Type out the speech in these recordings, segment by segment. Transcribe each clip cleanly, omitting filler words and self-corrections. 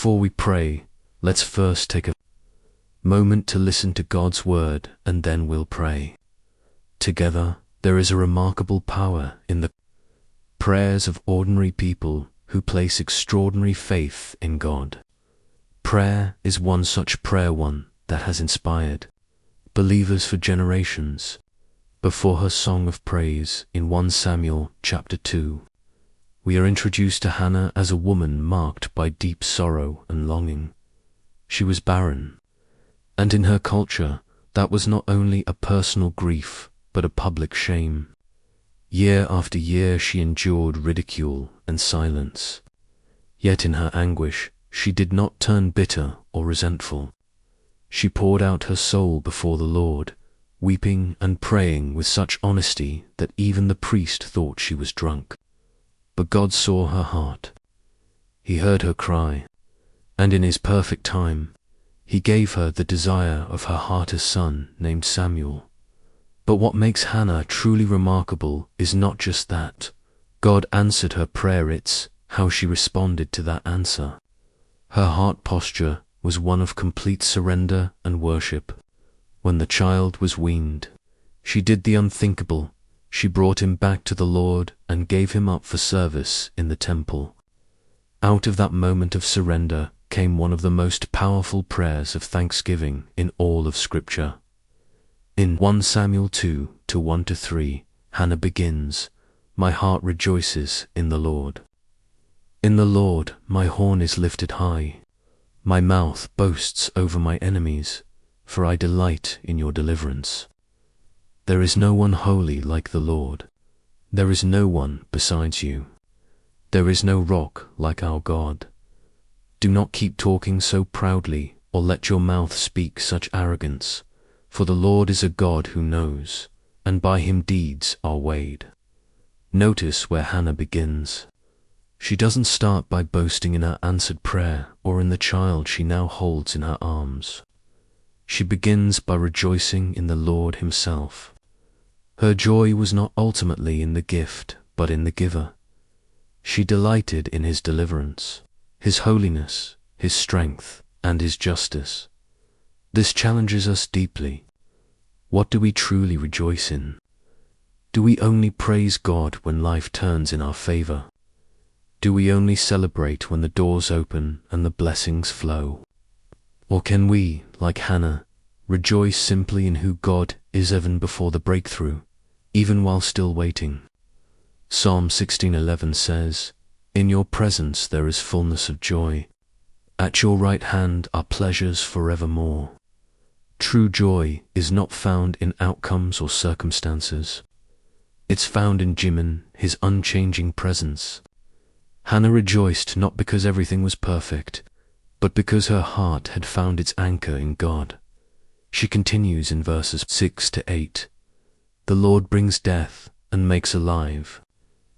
before we pray, let's first take a moment to listen to God's word, and then we'll pray. Together, there is a remarkable power in the prayers of ordinary people who place extraordinary faith in God. Prayer is one such prayer, one that has inspired believers for generations. Before her song of praise in 1 Samuel chapter 2, we are introduced to Hannah as a woman marked by deep sorrow and longing. She was barren, and in her culture, that was not only a personal grief, but a public shame. Year after year she endured ridicule and silence. Yet in her anguish, she did not turn bitter or resentful. She poured out her soul before the Lord, weeping and praying with such honesty that even the priest thought she was drunk. But God saw her heart. He heard her cry, and in His perfect time, He gave her the desire of her heart, a son named Samuel. But what makes Hannah truly remarkable is not just that God answered her prayer, it's how she responded to that answer. Her heart posture was one of complete surrender and worship. When the child was weaned, she did the unthinkable. She brought him back to the Lord and gave him up for service in the temple. Out of that moment of surrender came one of the most powerful prayers of thanksgiving in all of Scripture. In 1 Samuel 2:1-3, Hannah begins, "My heart rejoices in the Lord. In the Lord my horn is lifted high. My mouth boasts over my enemies, for I delight in your deliverance. There is no one holy like the Lord. There is no one besides you. There is no rock like our God. Do not keep talking so proudly, or let your mouth speak such arrogance, for the Lord is a God who knows, and by Him deeds are weighed." Notice where Hannah begins. She doesn't start by boasting in her answered prayer or in the child she now holds in her arms. She begins by rejoicing in the Lord Himself. Her joy was not ultimately in the gift, but in the giver. She delighted in His deliverance, His holiness, His strength, and His justice. This challenges us deeply. What do we truly rejoice in? Do we only praise God when life turns in our favor? Do we only celebrate when the doors open and the blessings flow? Or can we, like Hannah, rejoice simply in who God is even before the breakthrough, even while still waiting? Psalm 16:11 says, "In your presence there is fullness of joy. At your right hand are pleasures forevermore." True joy is not found in outcomes or circumstances. It's found in Jimin, His unchanging presence. Hannah rejoiced not because everything was perfect, but because her heart had found its anchor in God. She continues in verses 6-8. "The Lord brings death and makes alive.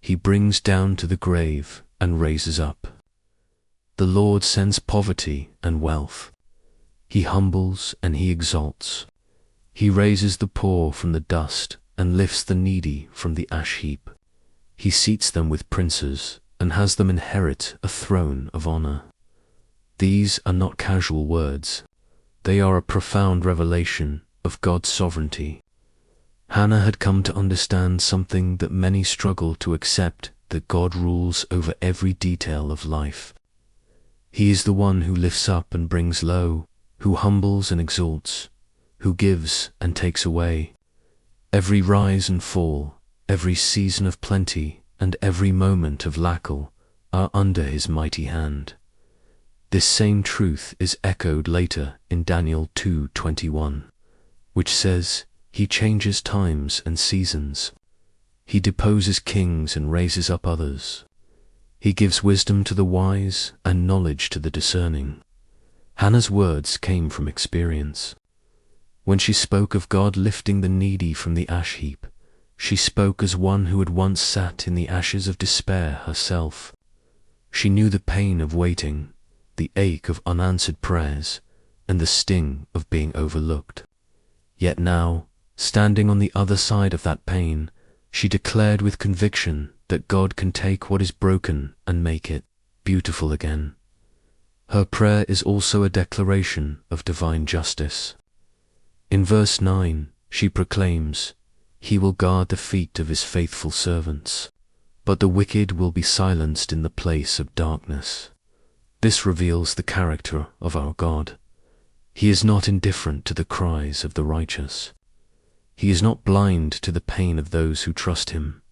He brings down to the grave and raises up. The Lord sends poverty and wealth. He humbles and He exalts. He raises the poor from the dust and lifts the needy from the ash heap. He seats them with princes and has them inherit a throne of honor." These are not casual words. They are a profound revelation of God's sovereignty. Hannah had come to understand something that many struggle to accept, that God rules over every detail of life. He is the one who lifts up and brings low, who humbles and exalts, who gives and takes away. Every rise and fall, every season of plenty, and every moment of lack are under His mighty hand. This same truth is echoed later in Daniel 2:21, which says, "He changes times and seasons. He deposes kings and raises up others. He gives wisdom to the wise and knowledge to the discerning." Hannah's words came from experience. When she spoke of God lifting the needy from the ash heap, she spoke as one who had once sat in the ashes of despair herself. She knew the pain of waiting, the ache of unanswered prayers, and the sting of being overlooked. Yet now, standing on the other side of that pain, she declared with conviction that God can take what is broken and make it beautiful again. Her prayer is also a declaration of divine justice. In verse 9, she proclaims, "He will guard the feet of his faithful servants, but the wicked will be silenced in the place of darkness." This reveals the character of our God. He is not indifferent to the cries of the righteous. He is not blind to the pain of those who trust him.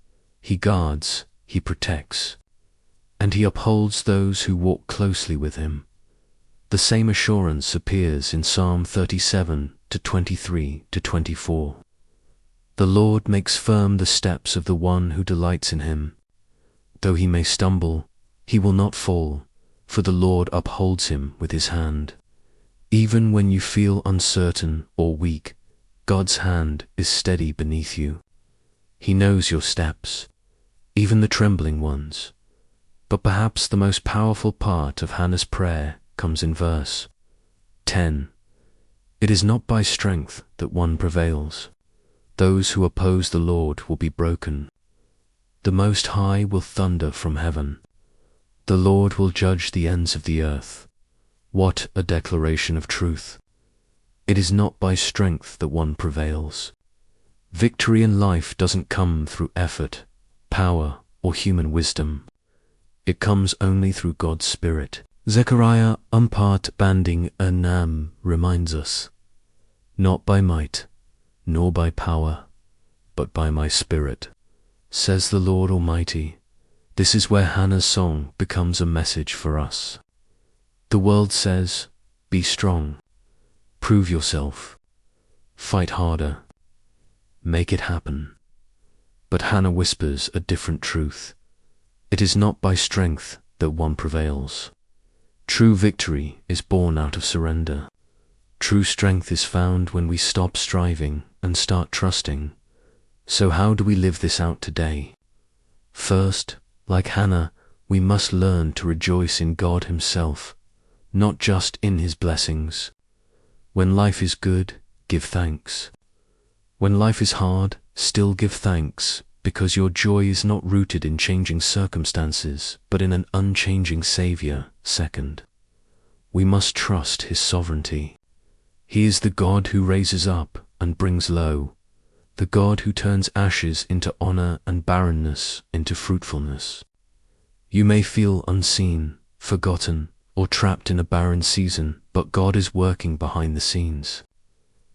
He guards, he protects, and he upholds those who walk closely with him. The same assurance appears in Psalm 37:23-24. The Lord makes firm the steps of the one who delights in him. Though he may stumble, he will not fall, for the Lord upholds him with his hand. Even when you feel uncertain or weak, God's hand is steady beneath you. He knows your steps, even the trembling ones. But perhaps the most powerful part of Hannah's prayer comes in verse 10. It is not by strength that one prevails. Those who oppose the Lord will be broken. The Most High will thunder from heaven. The Lord will judge the ends of the earth. What a declaration of truth! It is not by strength that one prevails. Victory in life doesn't come through effort, power, or human wisdom. It comes only through God's Spirit. Zechariah 4:9 reminds us, "Not by might, nor by power, but by my Spirit, says the Lord Almighty." This is where Hannah's song becomes a message for us. The world says, "Be strong, prove yourself, fight harder, make it happen." But Hannah whispers a different truth. It is not by strength that one prevails. True victory is born out of surrender. True strength is found when we stop striving and start trusting. So how do we live this out today? First, like Hannah, we must learn to rejoice in God Himself, not just in His blessings. When life is good, give thanks. When life is hard, still give thanks, because your joy is not rooted in changing circumstances, but in an unchanging Savior. Second, we must trust His sovereignty. He is the God who raises up and brings low, the God who turns ashes into honor and barrenness into fruitfulness. You may feel unseen, forgotten, or trapped in a barren season, but God is working behind the scenes.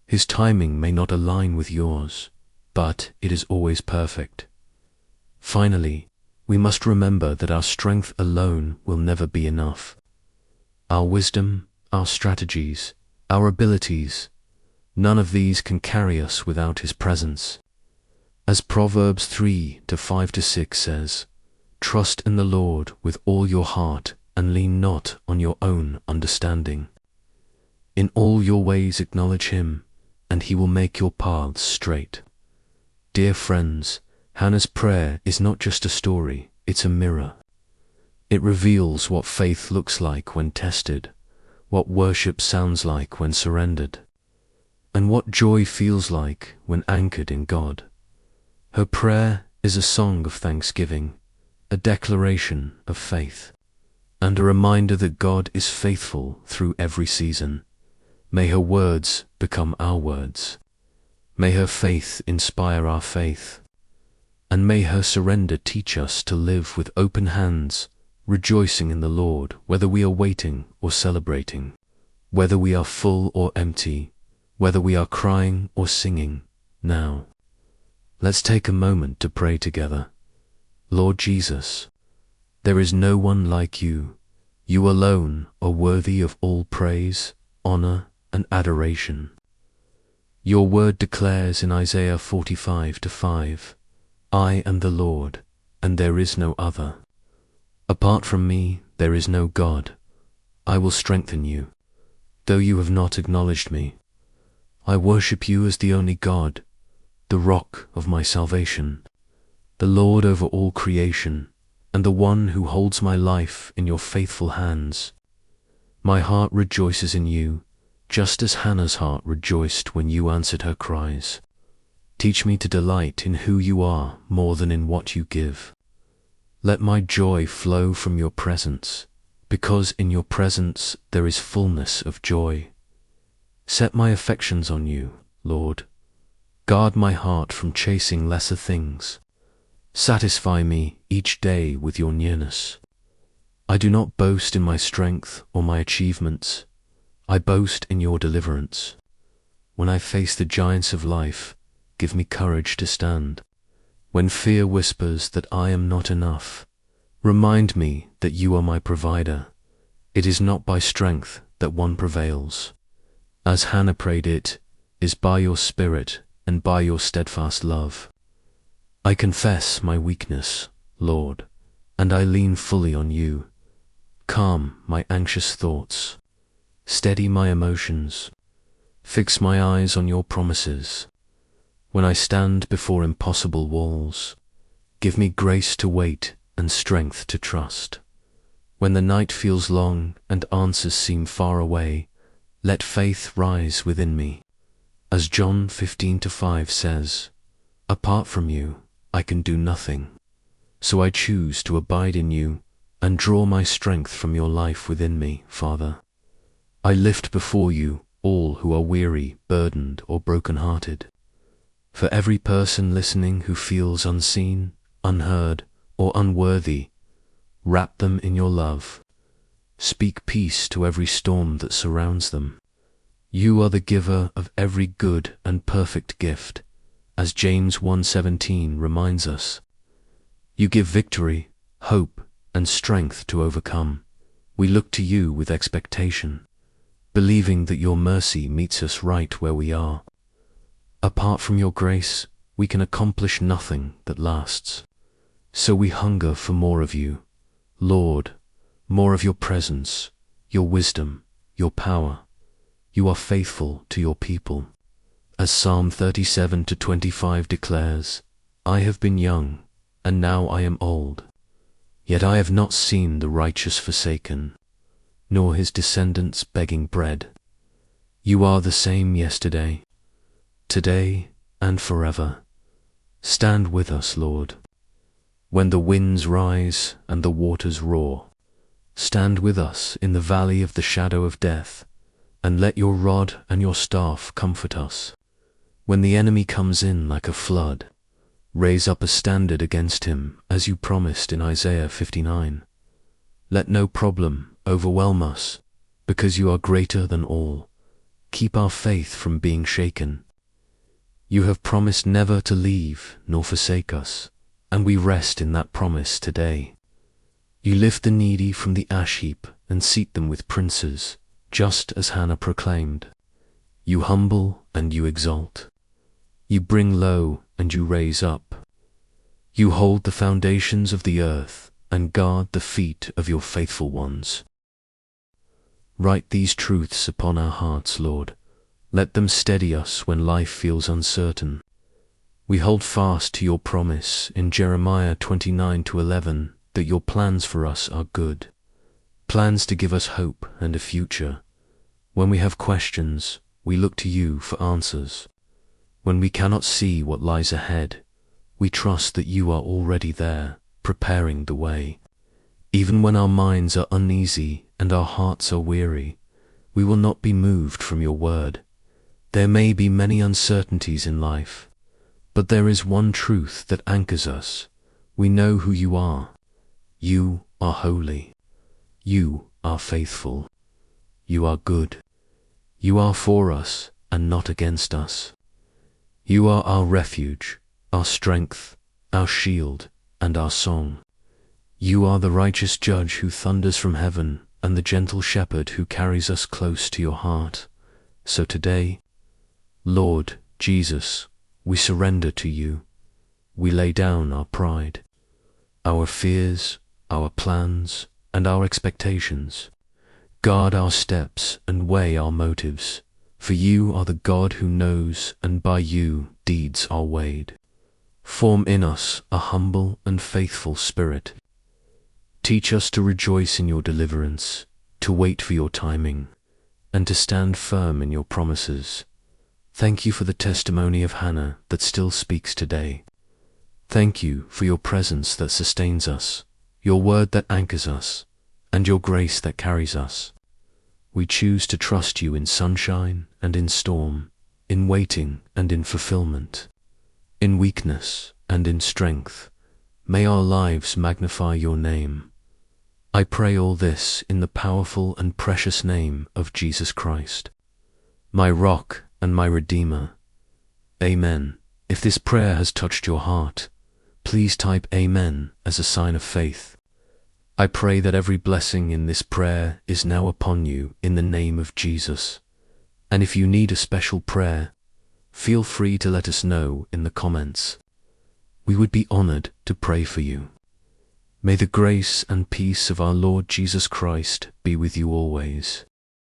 His timing may not align with yours, but it is always perfect. Finally, we must remember that our strength alone will never be enough. Our wisdom, our strategies, our abilities, none of these can carry us without His presence. As Proverbs 3:5-6 says, "Trust in the Lord with all your heart and lean not on your own understanding. In all your ways acknowledge Him, and He will make your paths straight." Dear friends, Hannah's prayer is not just a story, it's a mirror. It reveals what faith looks like when tested, what worship sounds like when surrendered, and what joy feels like when anchored in God. Her prayer is a song of thanksgiving, a declaration of faith, and a reminder that God is faithful through every season. May her words become our words. May her faith inspire our faith. And may her surrender teach us to live with open hands, rejoicing in the Lord, whether we are waiting or celebrating, whether we are full or empty, whether we are crying or singing. Now, let's take a moment to pray together. Lord Jesus, there is no one like you. You alone are worthy of all praise, honor, and adoration. Your word declares in Isaiah 45:5, "I am the Lord, and there is no other. Apart from me, there is no God. I will strengthen you, though you have not acknowledged me. I worship you as the only God, the rock of my salvation, the Lord over all creation, and the one who holds my life in your faithful hands. My heart rejoices in you, just as Hannah's heart rejoiced when you answered her cries. Teach me to delight in who you are more than in what you give. Let my joy flow from your presence, because in your presence there is fullness of joy. Set my affections on you, Lord. Guard my heart from chasing lesser things. Satisfy me each day with your nearness. I do not boast in my strength or my achievements. I boast in your deliverance. When I face the giants of life, give me courage to stand. When fear whispers that I am not enough, remind me that you are my provider. It is not by strength that one prevails. As Hannah prayed, it is by your Spirit and by your steadfast love. I confess my weakness, Lord, and I lean fully on you. Calm my anxious thoughts. Steady my emotions. Fix my eyes on your promises. When I stand before impossible walls, give me grace to wait and strength to trust. When the night feels long and answers seem far away, let faith rise within me. As John 15:5 says, apart from you, I can do nothing. So I choose to abide in you and draw my strength from your life within me, Father. I lift before you all who are weary, burdened, or broken-hearted. For every person listening who feels unseen, unheard, or unworthy, wrap them in your love. Speak peace to every storm that surrounds them. You are the giver of every good and perfect gift, as James 1:17 reminds us. You give victory, hope, and strength to overcome. We look to you with expectation, believing that your mercy meets us right where we are. Apart from your grace, we can accomplish nothing that lasts. So we hunger for more of you, Lord, more of your presence, your wisdom, your power. You are faithful to your people. As Psalm 37:25 declares, I have been young, and now I am old. Yet I have not seen the righteous forsaken, nor his descendants begging bread. You are the same yesterday, today, and forever. Stand with us, Lord. When the winds rise and the waters roar, stand with us in the valley of the shadow of death, and let your rod and your staff comfort us. When the enemy comes in like a flood, raise up a standard against him, as you promised in Isaiah 59. Let no problem overwhelm us, because you are greater than all. Keep our faith from being shaken. You have promised never to leave nor forsake us, and we rest in that promise today. You lift the needy from the ash heap and seat them with princes, just as Hannah proclaimed. You humble and you exalt. You bring low and you raise up. You hold the foundations of the earth and guard the feet of your faithful ones. Write these truths upon our hearts, Lord. Let them steady us when life feels uncertain. We hold fast to your promise in Jeremiah 29:11 that your plans for us are good, plans to give us hope and a future. When we have questions, we look to you for answers. When we cannot see what lies ahead, we trust that you are already there, preparing the way. Even when our minds are uneasy and our hearts are weary, we will not be moved from your word. There may be many uncertainties in life, but there is one truth that anchors us. We know who you are. You are holy. You are faithful. You are good. You are for us and not against us. You are our refuge, our strength, our shield, and our song. You are the righteous judge who thunders from heaven and the gentle shepherd who carries us close to your heart. So today, Lord Jesus, we surrender to you. We lay down our pride, our fears, our plans, and our expectations. Guard our steps and weigh our motives, for you are the God who knows, and by you deeds are weighed. Form in us a humble and faithful spirit. Teach us to rejoice in your deliverance, to wait for your timing, and to stand firm in your promises. Thank you for the testimony of Hannah that still speaks today. Thank you for your presence that sustains us, your word that anchors us, and your grace that carries us. We choose to trust you in sunshine and in storm, in waiting and in fulfillment, in weakness and in strength. May our lives magnify your name. I pray all this in the powerful and precious name of Jesus Christ, my rock and my Redeemer. Amen. If this prayer has touched your heart, please type Amen as a sign of faith. I pray that every blessing in this prayer is now upon you in the name of Jesus. And if you need a special prayer, feel free to let us know in the comments. We would be honored to pray for you. May the grace and peace of our Lord Jesus Christ be with you always.